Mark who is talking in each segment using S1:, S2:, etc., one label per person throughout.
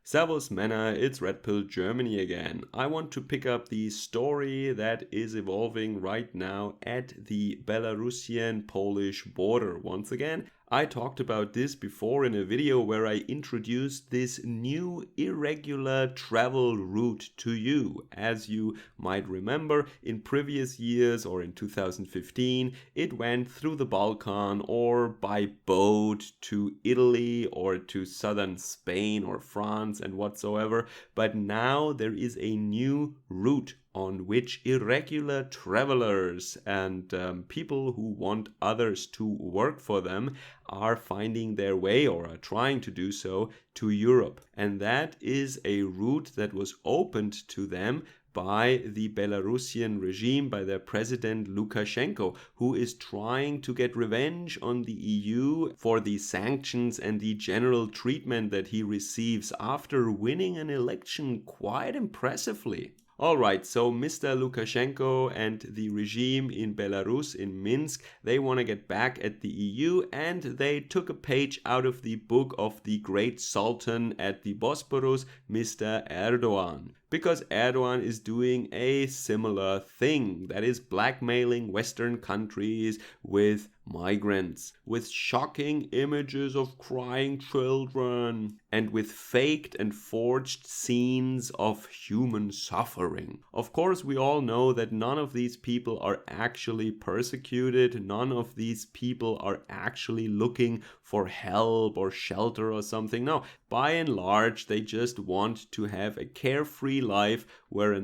S1: Servus Männer, it's Red Pill Germany again. I want to pick up the story that is evolving right now at the Belarusian-Polish border. Once again, I talked about this before in a video where I introduced this new irregular travel route to you. As you might remember, in previous years or in 2015, it went through the Balkan or by boat to Italy or to southern Spain or France and whatsoever. But now there is a new route on which irregular travelers and people who want others to work for them are finding their way or are trying to do so to Europe. And that is a route that was opened to them by the Belarusian regime, by their president Lukashenko, who is trying to get revenge on the EU for the sanctions and the general treatment that he receives after winning an election quite impressively. Alright, so Mr. Lukashenko and the regime in Belarus, in Minsk, they want to get back at the EU, and they took a page out of the book of the great Sultan at the Bosporus, Mr. Erdogan. Because Erdogan is doing a similar thing, that is blackmailing Western countries with migrants, with shocking images of crying children, and with faked and forged scenes of human suffering. Of course, we all know that none of these people are actually persecuted, none of these people are actually looking for help or shelter or something. No, by and large, they just want to have a carefree life where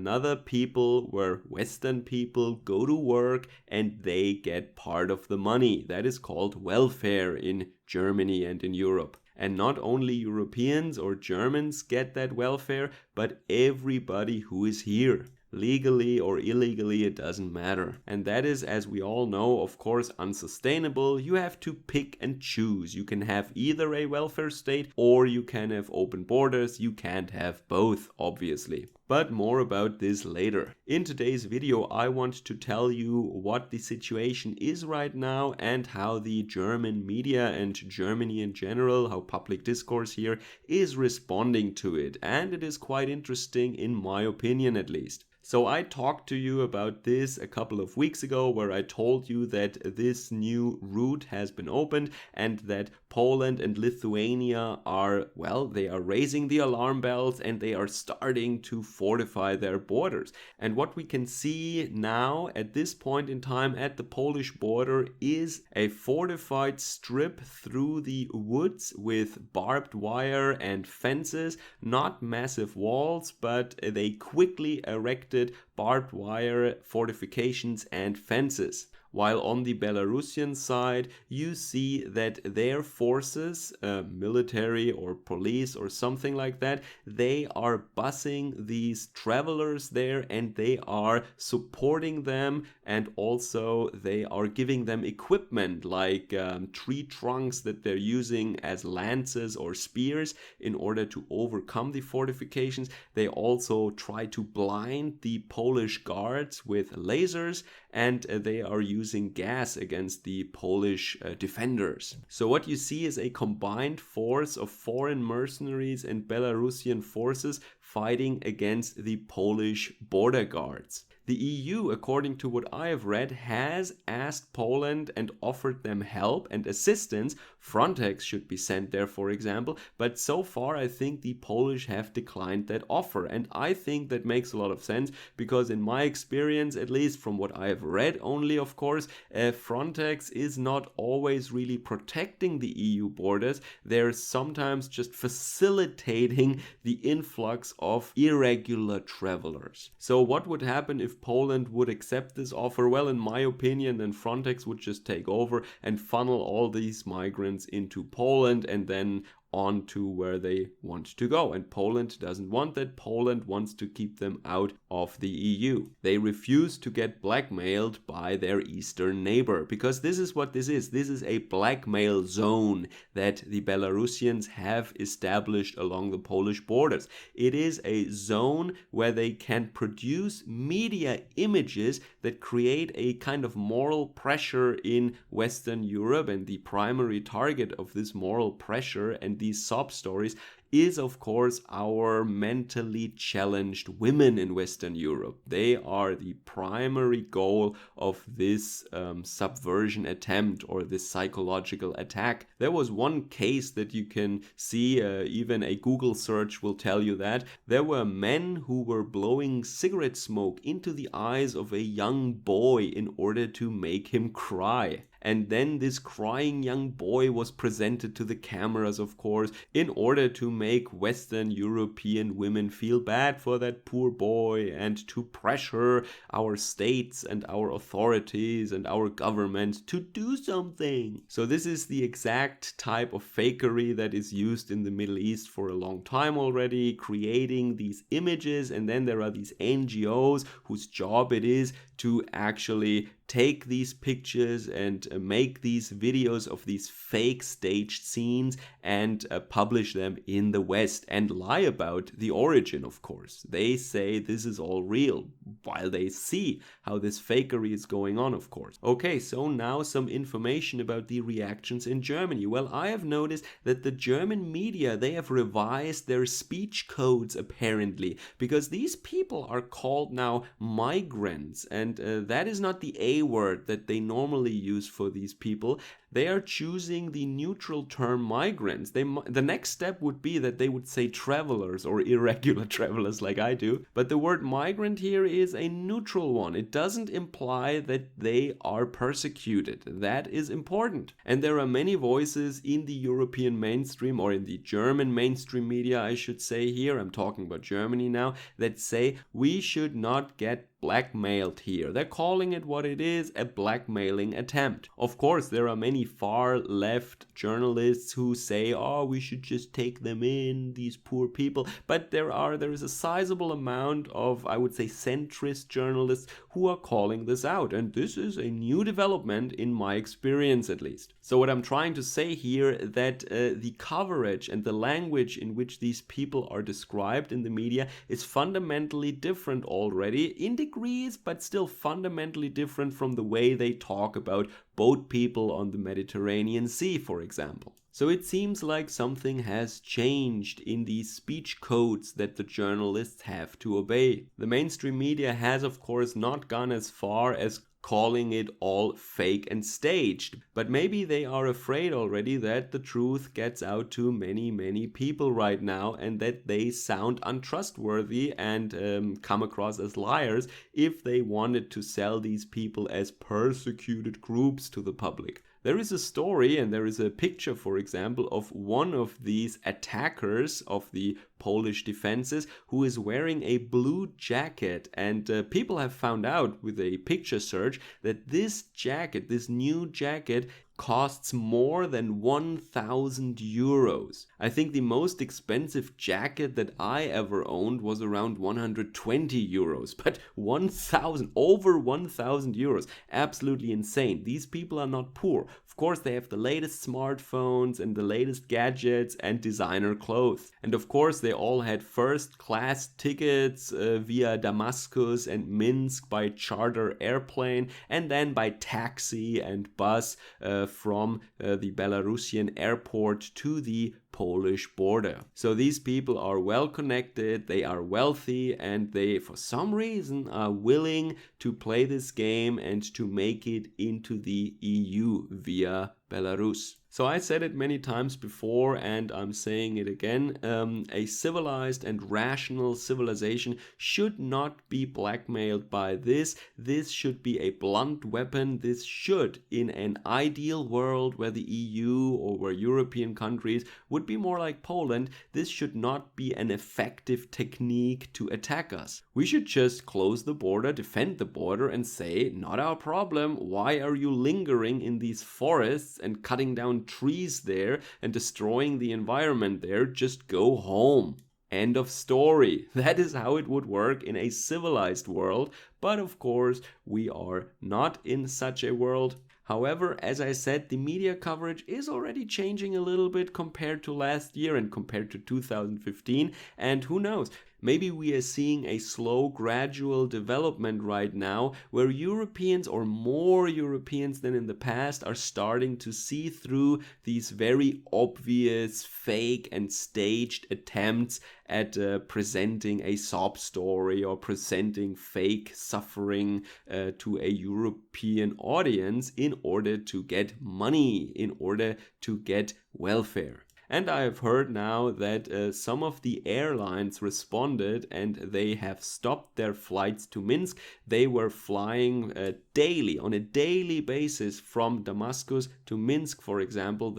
S1: Western people go to work and they get part of the money. That is called welfare in Germany and in Europe. And not only Europeans or Germans get that welfare, but everybody who is here. Legally or illegally, it doesn't matter. And that is, as we all know, of course, unsustainable. You have to pick and choose. You can have either a welfare state or you can have open borders. You can't have both, obviously. But more about this later. In today's video, I want to tell you what the situation is right now and how the German media and Germany in general, how public discourse here is responding to it. And it is quite interesting, in my opinion at least. So I talked to you about this a couple of weeks ago, where I told you that this new route has been opened and that Poland and Lithuania they are raising the alarm bells and they are starting to fortify their borders. And what we can see now at this point in time at the Polish border is a fortified strip through the woods with barbed wire and fences, not massive walls, but they quickly erected barbed wire fortifications and fences. While on the Belarusian side, you see that their forces, military or police or something like that, they are busing these travelers there and they are supporting them, and also they are giving them equipment like tree trunks that they're using as lances or spears in order to overcome the fortifications. They also try to blind the Polish guards with lasers, and they are using gas against the Polish defenders. So what you see is a combined force of foreign mercenaries and Belarusian forces fighting against the Polish border guards. The EU, according to what I have read, has asked Poland and offered them help and assistance. Frontex should be sent there, for example, but so far I think the Polish have declined that offer, and I think that makes a lot of sense because in my experience, at least from what I have read only, of course, Frontex is not always really protecting the EU borders. They're sometimes just facilitating the influx of irregular travelers. So what would happen if Poland would accept this offer? Well, in my opinion, then Frontex would just take over and funnel all these migrants into Poland and then on to where they want to go. And Poland doesn't want that. Poland wants to keep them out of the EU. They refuse to get blackmailed by their eastern neighbor, because this is what this is. This is a blackmail zone that the Belarusians have established along the Polish borders. It is a zone where they can produce media images that create a kind of moral pressure in Western Europe, and the primary target of this moral pressure and these sob stories is, of course, our mentally challenged women in Western Europe. They are the primary goal of this subversion attempt or this psychological attack. There was one case that you can see, even a Google search will tell you that. There were men who were blowing cigarette smoke into the eyes of a young boy in order to make him cry. And then this crying young boy was presented to the cameras, of course, in order to make Western European women feel bad for that poor boy and to pressure our states and our authorities and our government to do something. So this is the exact type of fakery that is used in the Middle East for a long time already, creating these images, and then there are these NGOs whose job it is to actually take these pictures and make these videos of these fake staged scenes and publish them in the West and lie about the origin, of course. They say this is all real, while they see how this fakery is going on, of course. Okay, so now some information about the reactions in Germany. Well, I have noticed that the German media, they have revised their speech codes apparently, because these people are called now migrants, and that is not the A word that they normally use for these people. They are choosing the neutral term migrants. The next step would be that they would say travelers or irregular travelers like I do. But the word migrant here is a neutral one. It doesn't imply that they are persecuted. That is important. And there are many voices in the European mainstream, or in the German mainstream media, I should say here, I'm talking about Germany now, that say we should not get blackmailed here. They're calling it what it is, a blackmailing attempt. Of course, there are many far left journalists who say, oh, we should just take them in, these poor people. But there is a sizable amount of, I would say, centrist journalists who are calling this out. And this is a new development in my experience, at least. So what I'm trying to say here, that the coverage and the language in which these people are described in the media is fundamentally different already, in degrees, but still fundamentally different from the way they talk about boat people on the Mediterranean Sea, for example. So it seems like something has changed in these speech codes that the journalists have to obey. The mainstream media has, of course, not gone as far as calling it all fake and staged, but maybe they are afraid already that the truth gets out to many people right now, and that they sound untrustworthy and come across as liars if they wanted to sell these people as persecuted groups to the public. There is a story and there is a picture, for example, of one of these attackers of the Polish defenses who is wearing a blue jacket, and people have found out with a picture search that this jacket, this new jacket, costs more than 1,000 euros. I think the most expensive jacket that I ever owned was around 120 euros, but over 1,000 euros. Absolutely insane. These people are not poor. Of course, they have the latest smartphones and the latest gadgets and designer clothes. And of course, they all had first-class tickets via Damascus and Minsk by charter airplane, and then by taxi and bus from the Belarusian airport to the Polish border. So these people are well connected, they are wealthy, and they, for some reason, are willing to play this game and to make it into the EU via Belarus. So I said it many times before, and I'm saying it again, a civilized and rational civilization should not be blackmailed by this. This should be a blunt weapon. This should, in an ideal world where the EU or where European countries would be more like Poland, this should not be an effective technique to attack us. We should just close the border, defend the border, and say, not our problem. Why are you lingering in these forests and cutting down trees there and destroying the environment there? Just go home. End of story. That is how it would work in a civilized world, but of course we are not in such a world. However, as I said, the media coverage is already changing a little bit compared to last year and compared to 2015, and who knows, Maybe we are seeing a slow, gradual development right now where Europeans, or more Europeans than in the past, are starting to see through these very obvious, fake and staged attempts at presenting a sob story or presenting fake suffering to a European audience in order to get money, in order to get welfare. And I've heard now that some of the airlines responded and they have stopped their flights to Minsk. They were flying daily, on a daily basis from Damascus to Minsk, for example.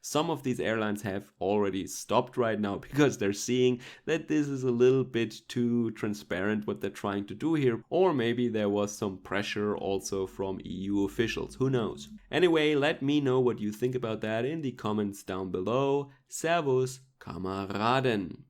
S1: Some of these airlines have already stopped right now because they're seeing that this is a little bit too transparent what they're trying to do here. Or maybe there was some pressure also from EU officials. Who knows? Anyway, let me know what you think about that in the comments down below. Servus, Kameraden.